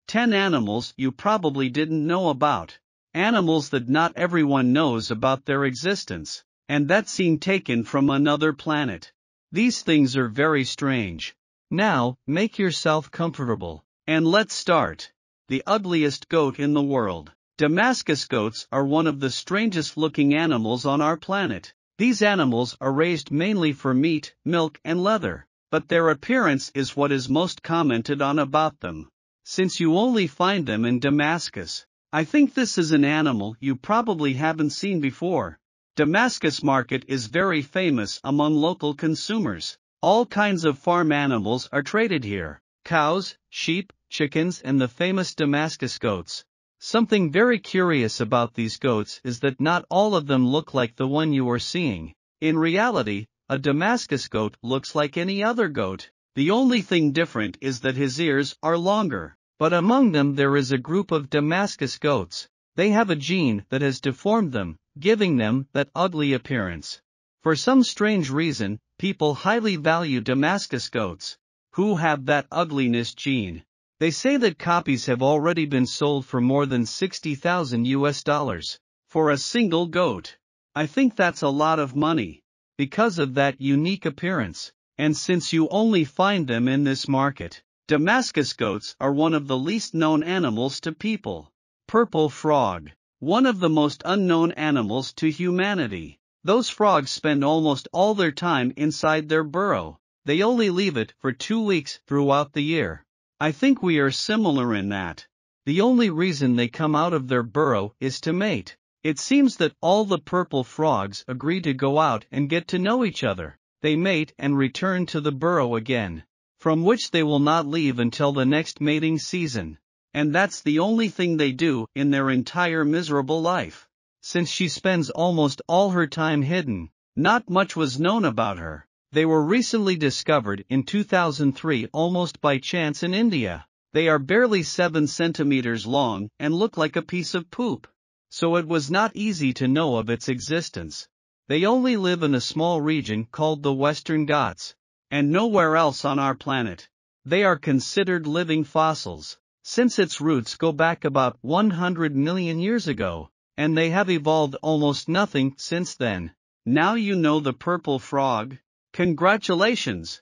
10 animals you probably didn't know about. Animals that not everyone knows about their existence, and that seem taken from another planet. These things are very strange. Now, make yourself comfortable, and let's start. The ugliest goat in the world. Damascus goats are one of the strangest looking animals on our planet. These animals are raised mainly for meat, milk, and leather, but their appearance is what is most commented on about them. Since you only find them in Damascus, I think this is an animal you probably haven't seen before. Damascus market is very famous among local consumers. All kinds of farm animals are traded here: cows, sheep, chickens, and the famous Damascus goats. Something very curious about these goats is that not all of them look like the one you are seeing. In reality, a Damascus goat looks like any other goat. The only thing different is that his ears are longer. But among them there is a group of Damascus goats. They have a gene that has deformed them, giving them that ugly appearance. For some strange reason, people highly value Damascus goats, who have that ugliness gene. They say that copies have already been sold for more than $60,000 for a single goat. I think that's a lot of money, because of that unique appearance, and since you only find them in this market. Damascus goats are one of the least known animals to people. Purple frog. One of the most unknown animals to humanity. Those frogs spend almost all their time inside their burrow. They only leave it for 2 weeks throughout the year. I think we are similar in that. The only reason they come out of their burrow is to mate. It seems that all the purple frogs agree to go out and get to know each other. They mate and return to the burrow again, from which they will not leave until the next mating season. And that's the only thing they do in their entire miserable life. Since she spends almost all her time hidden, not much was known about her. They were recently discovered in 2003 almost by chance in India. They are barely 7 centimeters long and look like a piece of poop. So it was not easy to know of its existence. They only live in a small region called the Western Ghats, and nowhere else on our planet. They are considered living fossils, since its roots go back about 100 million years ago, and they have evolved almost nothing since then. Now you know the purple frog. Congratulations!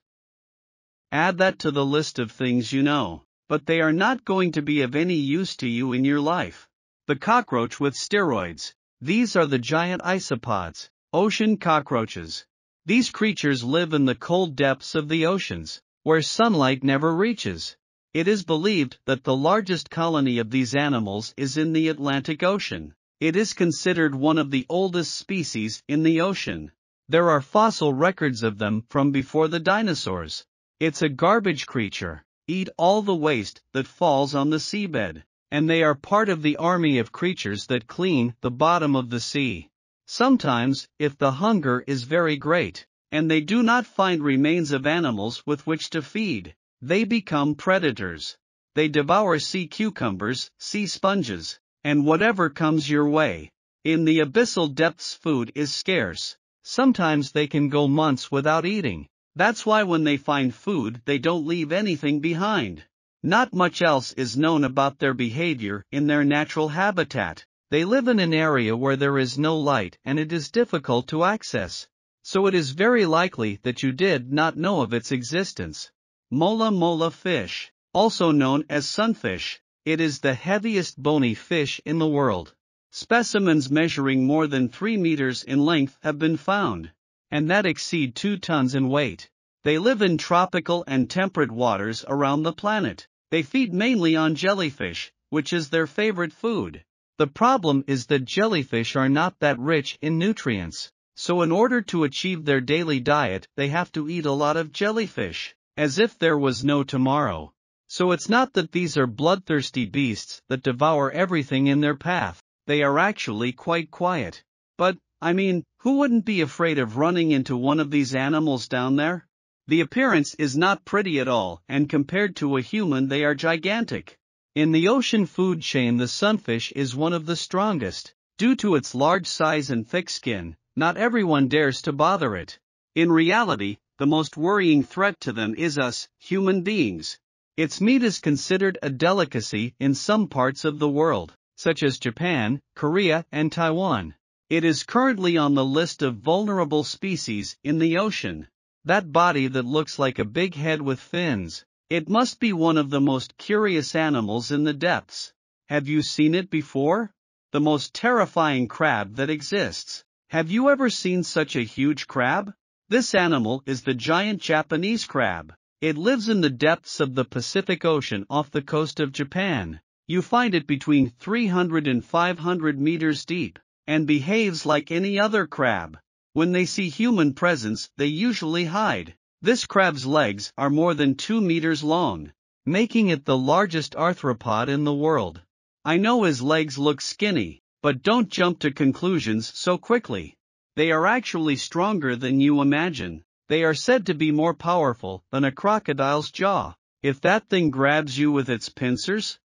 Add that to the list of things you know, but they are not going to be of any use to you in your life. The cockroach with steroids. These are the giant isopods, ocean cockroaches. These creatures live in the cold depths of the oceans, where sunlight never reaches. It is believed that the largest colony of these animals is in the Atlantic Ocean. It is considered one of the oldest species in the ocean. There are fossil records of them from before the dinosaurs. It's a garbage creature, eat all the waste that falls on the seabed, and they are part of the army of creatures that clean the bottom of the sea. Sometimes, if the hunger is very great, and they do not find remains of animals with which to feed, they become predators. They devour sea cucumbers, sea sponges, and whatever comes your way. In the abyssal depths food is scarce. Sometimes they can go months without eating. That's why when they find food they don't leave anything behind. Not much else is known about their behavior in their natural habitat. They live in an area where there is no light and it is difficult to access. So it is very likely that you did not know of its existence. Mola mola fish, also known as sunfish. It is the heaviest bony fish in the world. Specimens measuring more than 3 meters in length have been found, and that exceed 2 tons in weight. They live in tropical and temperate waters around the planet. They feed mainly on jellyfish, which is their favorite food. The problem is that jellyfish are not that rich in nutrients, so in order to achieve their daily diet they have to eat a lot of jellyfish, as if there was no tomorrow. So it's not that these are bloodthirsty beasts that devour everything in their path. They are actually quite quiet. But, I mean, who wouldn't be afraid of running into one of these animals down there? The appearance is not pretty at all, and compared to a human they are gigantic. In the ocean food chain the sunfish is one of the strongest. Due to its large size and thick skin, not everyone dares to bother it. In reality, the most worrying threat to them is us, human beings. Its meat is considered a delicacy in some parts of the world, such as Japan, Korea, and Taiwan. It is currently on the list of vulnerable species in the ocean. That body that looks like a big head with fins. It must be one of the most curious animals in the depths. Have you seen it before? The most terrifying crab that exists. Have you ever seen such a huge crab? This animal is the giant Japanese crab. It lives in the depths of the Pacific Ocean off the coast of Japan. You find it between 300 and 500 meters deep, and behaves like any other crab. When they see human presence, they usually hide. This crab's legs are more than 2 meters long, making it the largest arthropod in the world. I know his legs look skinny, but don't jump to conclusions so quickly. They are actually stronger than you imagine. They are said to be more powerful than a crocodile's jaw. If that thing grabs you with its pincers,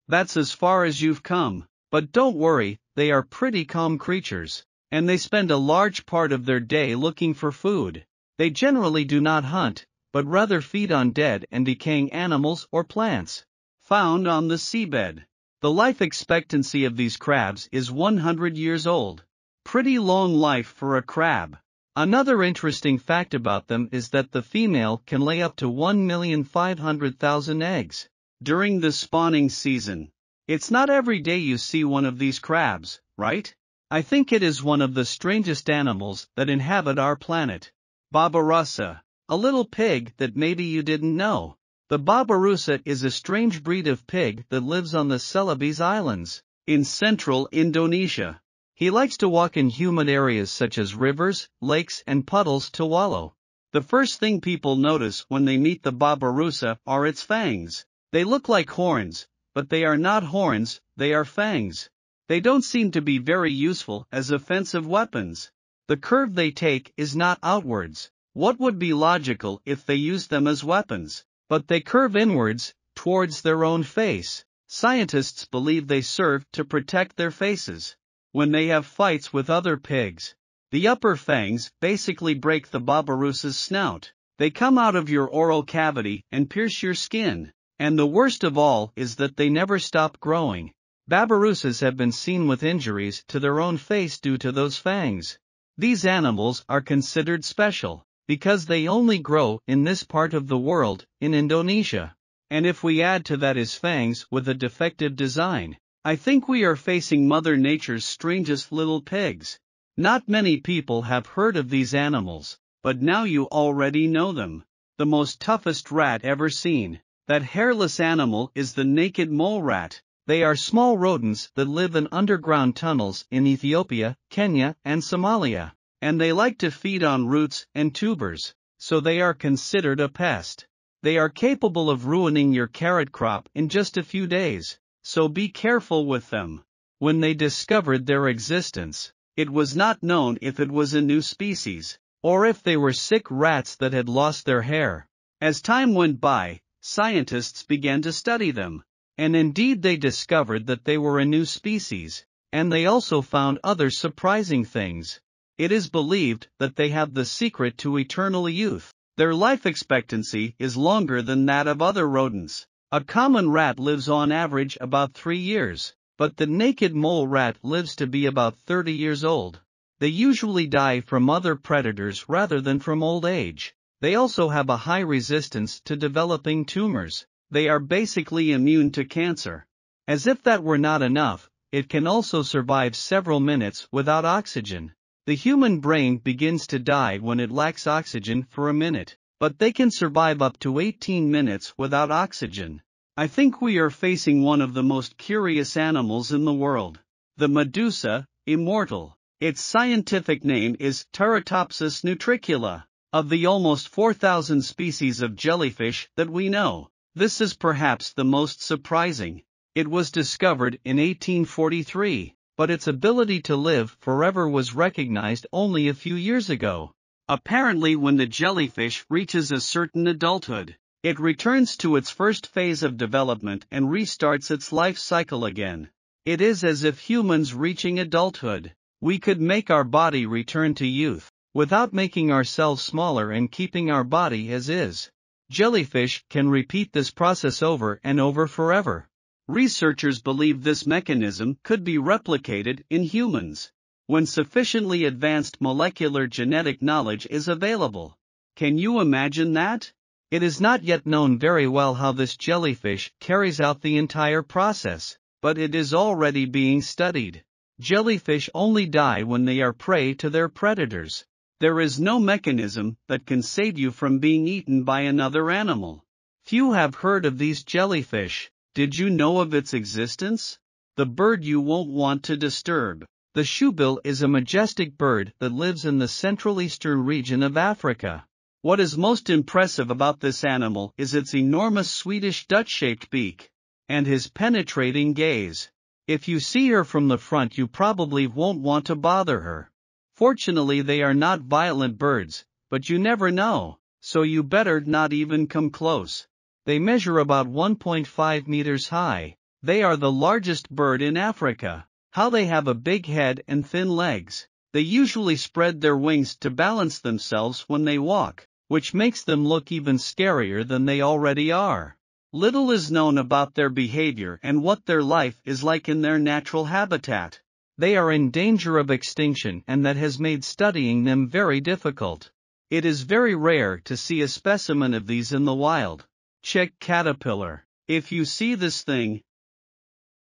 that's as far as you've come. But don't worry, they are pretty calm creatures, and they spend a large part of their day looking for food. They generally do not hunt, but rather feed on dead and decaying animals or plants found on the seabed. The life expectancy of these crabs is 100 years old. Pretty long life for a crab. Another interesting fact about them is that the female can lay up to 1,500,000 eggs during the spawning season. It's not every day you see one of these crabs, right? I think it is one of the strangest animals that inhabit our planet. Babirusa, a little pig that maybe you didn't know. The Babirusa is a strange breed of pig that lives on the Celebes Islands, in central Indonesia. He likes to walk in humid areas such as rivers, lakes, and puddles to wallow. The first thing people notice when they meet the Babirusa are its fangs. They look like horns, but they are not horns, they are fangs. They don't seem to be very useful as offensive weapons. The curve they take is not outwards. What would be logical if they used them as weapons? But they curve inwards, towards their own face. Scientists believe they serve to protect their faces. When they have fights with other pigs, the upper fangs basically break the Babirusa's snout. They come out of your oral cavity and pierce your skin. And the worst of all is that they never stop growing. Babirusas have been seen with injuries to their own face due to those fangs. These animals are considered special, because they only grow in this part of the world, in Indonesia. And if we add to that his fangs with a defective design, I think we are facing Mother Nature's strangest little pigs. Not many people have heard of these animals, but now you already know them. The most toughest rat ever seen. That hairless animal is the naked mole rat. They are small rodents that live in underground tunnels in Ethiopia, Kenya, and Somalia. And they like to feed on roots and tubers, so they are considered a pest. They are capable of ruining your carrot crop in just a few days, so be careful with them. When they discovered their existence, it was not known if it was a new species, or if they were sick rats that had lost their hair. As time went by, scientists began to study them, and indeed they discovered that they were a new species, and they also found other surprising things. It is believed that they have the secret to eternal youth. Their life expectancy is longer than that of other rodents. A common rat lives on average about 3 years, but the naked mole rat lives to be about 30 years old. They usually die from other predators rather than from old age. They also have a high resistance to developing tumors. They are basically immune to cancer. As if that were not enough, it can also survive several minutes without oxygen. The human brain begins to die when it lacks oxygen for a minute, but they can survive up to 18 minutes without oxygen. I think we are facing one of the most curious animals in the world. The Medusa, Immortal. Its scientific name is Teratopsis nutricula. Of the almost 4,000 species of jellyfish that we know, this is perhaps the most surprising. It was discovered in 1843, but its ability to live forever was recognized only a few years ago. Apparently, when the jellyfish reaches a certain adulthood, it returns to its first phase of development and restarts its life cycle again. It is as if humans reaching adulthood. We could make our body return to youth, without making ourselves smaller and keeping our body as is. Jellyfish can repeat this process over and over forever. Researchers believe this mechanism could be replicated in humans when sufficiently advanced molecular genetic knowledge is available. Can you imagine that? It is not yet known very well how this jellyfish carries out the entire process, but it is already being studied. Jellyfish only die when they are prey to their predators. There is no mechanism that can save you from being eaten by another animal. Few have heard of these jellyfish. Did you know of its existence? The bird you won't want to disturb. The shoebill is a majestic bird that lives in the central eastern region of Africa. What is most impressive about this animal is its enormous Swedish Dutch-shaped beak and his penetrating gaze. If you see her from the front, you probably won't want to bother her. Fortunately, they are not violent birds, but you never know, so you better not even come close. They measure about 1.5 meters high. They are the largest bird in Africa. How they have a big head and thin legs. They usually spread their wings to balance themselves when they walk, which makes them look even scarier than they already are. Little is known about their behavior and what their life is like in their natural habitat. They are in danger of extinction, and that has made studying them very difficult. It is very rare to see a specimen of these in the wild. Check caterpillar. If you see this thing,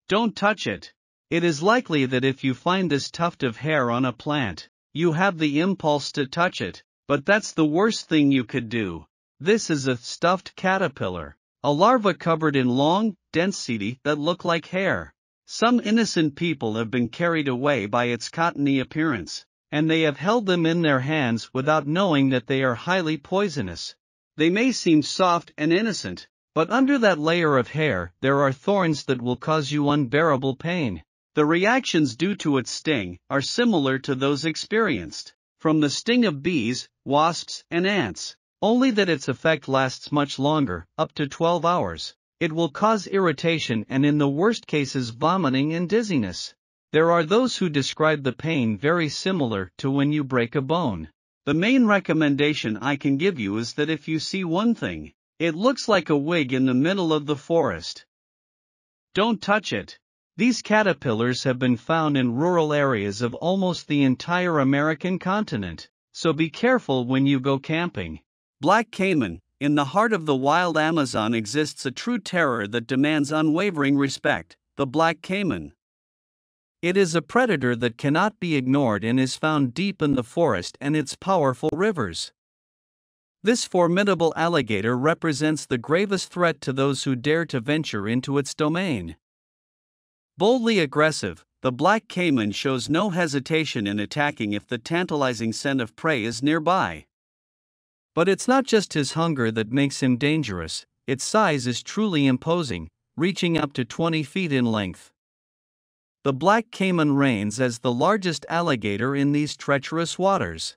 don't touch it. It is likely that if you find this tuft of hair on a plant, you have the impulse to touch it, but that's the worst thing you could do. This is a stuffed caterpillar, a larva covered in long, dense setae that look like hair. Some innocent people have been carried away by its cottony appearance, and they have held them in their hands without knowing that they are highly poisonous. They may seem soft and innocent, but under that layer of hair there are thorns that will cause you unbearable pain. The reactions due to its sting are similar to those experienced from the sting of bees, wasps, and ants, only that its effect lasts much longer, up to 12 hours. It will cause irritation and in the worst cases vomiting and dizziness. There are those who describe the pain very similar to when you break a bone. The main recommendation I can give you is that if you see one thing, it looks like a wig in the middle of the forest, don't touch it. These caterpillars have been found in rural areas of almost the entire American continent, so be careful when you go camping. Black caiman. In the heart of the wild Amazon exists a true terror that demands unwavering respect, the black caiman. It is a predator that cannot be ignored and is found deep in the forest and its powerful rivers. This formidable alligator represents the gravest threat to those who dare to venture into its domain. Boldly aggressive, the black caiman shows no hesitation in attacking if the tantalizing scent of prey is nearby. But it's not just his hunger that makes him dangerous, its size is truly imposing, reaching up to 20 feet in length. The black caiman reigns as the largest alligator in these treacherous waters.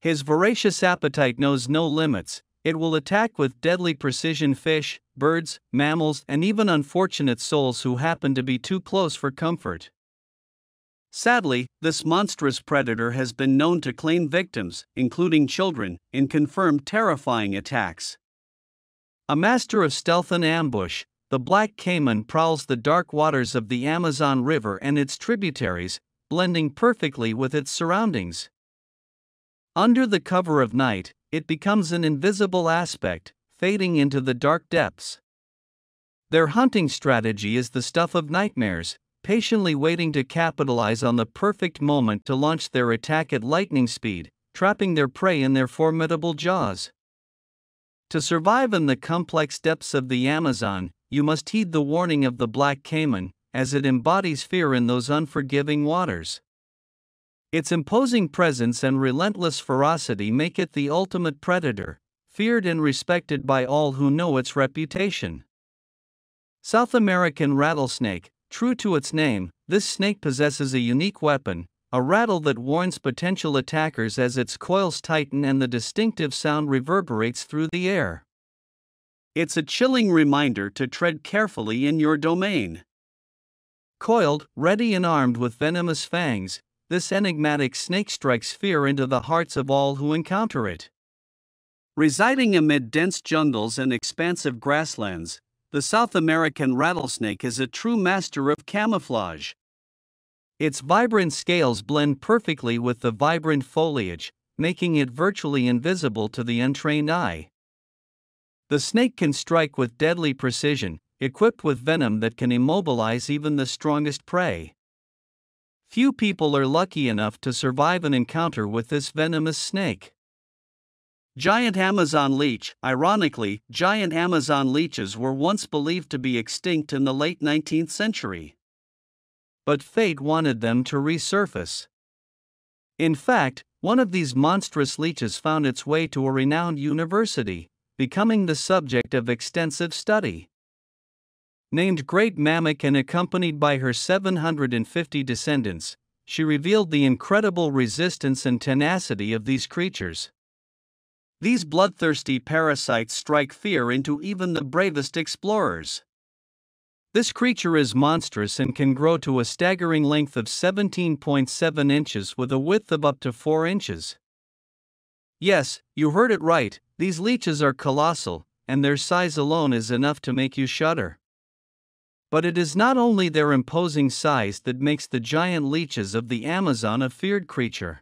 His voracious appetite knows no limits. It will attack with deadly precision fish, birds, mammals, and even unfortunate souls who happen to be too close for comfort. Sadly, this monstrous predator has been known to claim victims, including children, in confirmed terrifying attacks. A master of stealth and ambush, the black caiman prowls the dark waters of the Amazon River and its tributaries, blending perfectly with its surroundings. Under the cover of night, it becomes an invisible aspect, fading into the dark depths. Their hunting strategy is the stuff of nightmares, patiently waiting to capitalize on the perfect moment to launch their attack at lightning speed, trapping their prey in their formidable jaws. To survive in the complex depths of the Amazon, you must heed the warning of the black caiman, as it embodies fear in those unforgiving waters. Its imposing presence and relentless ferocity make it the ultimate predator, feared and respected by all who know its reputation. South American rattlesnake. True to its name, this snake possesses a unique weapon, a rattle that warns potential attackers as its coils tighten and the distinctive sound reverberates through the air. It's a chilling reminder to tread carefully in your domain. Coiled, ready and armed with venomous fangs, this enigmatic snake strikes fear into the hearts of all who encounter it. Residing amid dense jungles and expansive grasslands, the South American rattlesnake is a true master of camouflage. Its vibrant scales blend perfectly with the vibrant foliage, making it virtually invisible to the untrained eye. The snake can strike with deadly precision, equipped with venom that can immobilize even the strongest prey. Few people are lucky enough to survive an encounter with this venomous snake. Giant Amazon leech. Ironically, giant Amazon leeches were once believed to be extinct in the late 19th century. But fate wanted them to resurface. In fact, one of these monstrous leeches found its way to a renowned university, becoming the subject of extensive study. Named Great Mammoth and accompanied by her 750 descendants, she revealed the incredible resistance and tenacity of these creatures. These bloodthirsty parasites strike fear into even the bravest explorers. This creature is monstrous and can grow to a staggering length of 17.7 inches with a width of up to 4 inches. Yes, you heard it right, these leeches are colossal, and their size alone is enough to make you shudder. But it is not only their imposing size that makes the giant leeches of the Amazon a feared creature.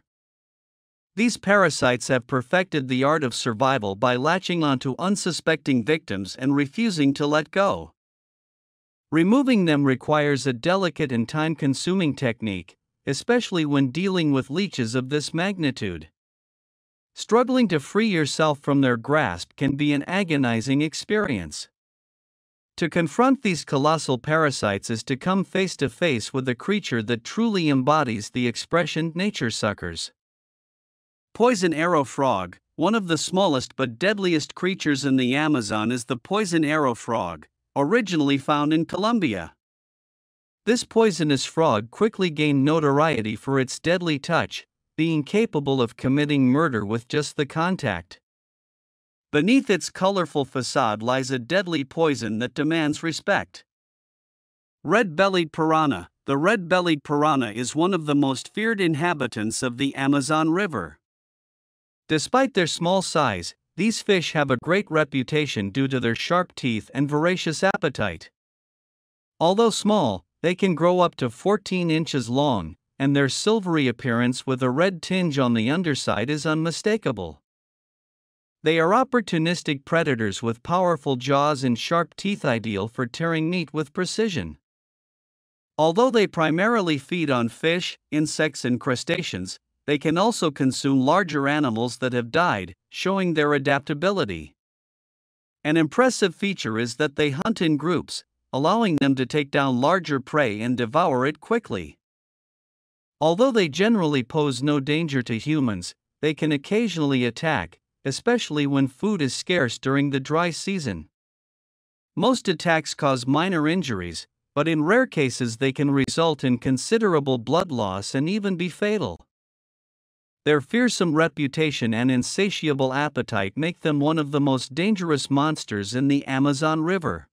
These parasites have perfected the art of survival by latching onto unsuspecting victims and refusing to let go. Removing them requires a delicate and time-consuming technique, especially when dealing with leeches of this magnitude. Struggling to free yourself from their grasp can be an agonizing experience. To confront these colossal parasites is to come face to face with a creature that truly embodies the expression nature suckers. Poison arrow frog. One of the smallest but deadliest creatures in the Amazon is the poison arrow frog, originally found in Colombia. This poisonous frog quickly gained notoriety for its deadly touch, being capable of committing murder with just the contact. Beneath its colorful facade lies a deadly poison that demands respect. Red-bellied piranha. The red-bellied piranha is one of the most feared inhabitants of the Amazon River. Despite their small size, these fish have a great reputation due to their sharp teeth and voracious appetite. Although small, they can grow up to 14 inches long, and their silvery appearance with a red tinge on the underside is unmistakable. They are opportunistic predators with powerful jaws and sharp teeth, ideal for tearing meat with precision. Although they primarily feed on fish, insects, and crustaceans, they can also consume larger animals that have died, showing their adaptability. An impressive feature is that they hunt in groups, allowing them to take down larger prey and devour it quickly. Although they generally pose no danger to humans, they can occasionally attack, especially when food is scarce during the dry season. Most attacks cause minor injuries, but in rare cases they can result in considerable blood loss and even be fatal. Their fearsome reputation and insatiable appetite make them one of the most dangerous monsters in the Amazon River.